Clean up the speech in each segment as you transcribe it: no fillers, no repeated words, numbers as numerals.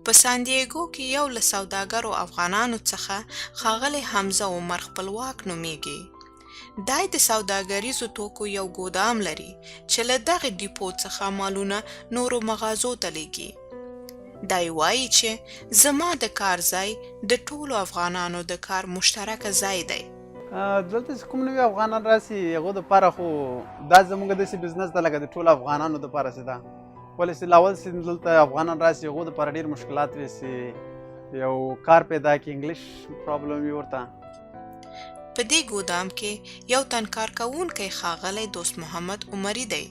په ساندیګو کې یو له سوداګرو افغانانو څخه ښاغلی حمزه عمر خپلواک نومیږي. دی د سوداګریزو توکو یو ګودام لري چې له دغې ډیپو څخه مالونه نورو مغازو ته لیږي. دی وایي چې زما د کار ځای د ټولو افغانانو د کار مشترکه ځای دی. دلته چې کوم نوي افغانان راسي هغو دپاره خو دا زموږ داسې بزنس ده لکه د ټولو افغانانو دپاره چې ده، ولې چې لاول چې دلته افغانان راسي هغو دپاره ډېر مشکلات وي چې یو کار پیدا کړي، انګلیش پرابلم وي ورته. په دې ګودام کې یو تن کارکوونکی ښاغلی دوست محمد عمري دی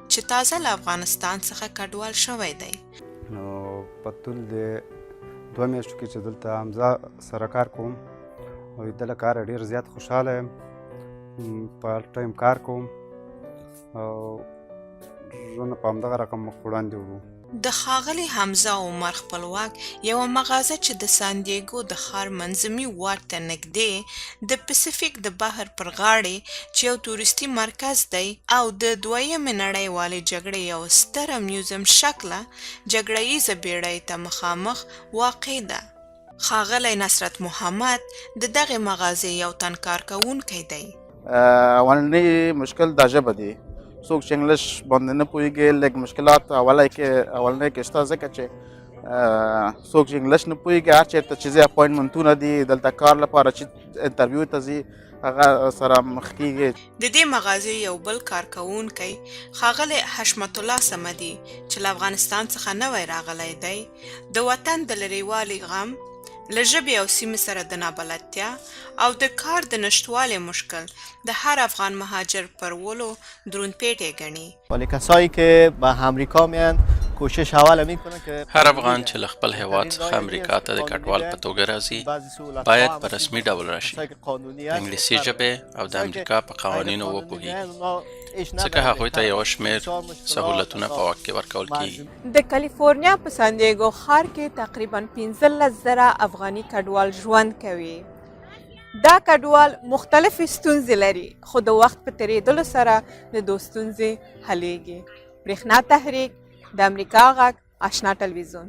چې تازه له افغانستان څخه کډوال شوی دی. نو په طول د 2 میاشتو کې چې دلته حمزه سره کار کوم او د له کاره ډېر زیات خوشحاله یم. پارټ ټایم کار کوم او ژوند په همدغه رقم مخ په وړاندې وړو. د ښاغلي حمزه عمر خپلواک یوه مغازه چې د ساندیګو د ښار منځمي واټ ته نږدې د پسفیک د بحر پر غاړې چې یو تورستي مرکز دی او د دویمې نړیوالې جګړې یو ستره میوزیم شکله جګړه ییزه بیړۍ ته مخامخ واقع ده. ښاغلی نصرت محمد د دغې مغازې یو تن کارکوونکی دی. اولنی مشکل دا ژبه دی. څوک چې انګلیش باندې نه پوهېږي لږ مشکلات اولنی کې شته، ځکه چې څوک چې انګلیش نه پوهېږي هر چېرته چې ځي اپوینټمنټونه دي دلته کار لپاره چې انټرویو ته ځي هغه سره مخ کېږي. د دې مغازې یو بل کارکوونکی ښاغلی حشمت الله صمدي چې له افغانستان څخه نوی راغلی دی د وطن د لرېوالي غم، له ژبې او سیمې سره د نابلدتیا او د کار د نشتوالي مشکل د هر افغان مهاجر پر ولو دروندپیټی ګڼي. ولی کسایی که به امریکا میان کوشش اول میکنه که هر افغان چې له خپل هیواد څخه امریکا ته د کډوال په توګه راځي باید په رسمي ډول راشي، د انګلیسي ژبې او د امریکا په قوانینو وپوهیږي، ځکه هغوی ته یو شمېر سهولتونه په واک کې ورکول کیږي. د کالیفورنیا په ساندیګو ښار کې تقریبا 15,000 افغاني کډوال ژوند کوي. دا کډوال مختلفې ستونزې لري خو د وخت په تېرېدلو سره د دوی ستونزې حلیږي. برېښنا تحریک، د امریکا غږ، آشنا ټلویزیون.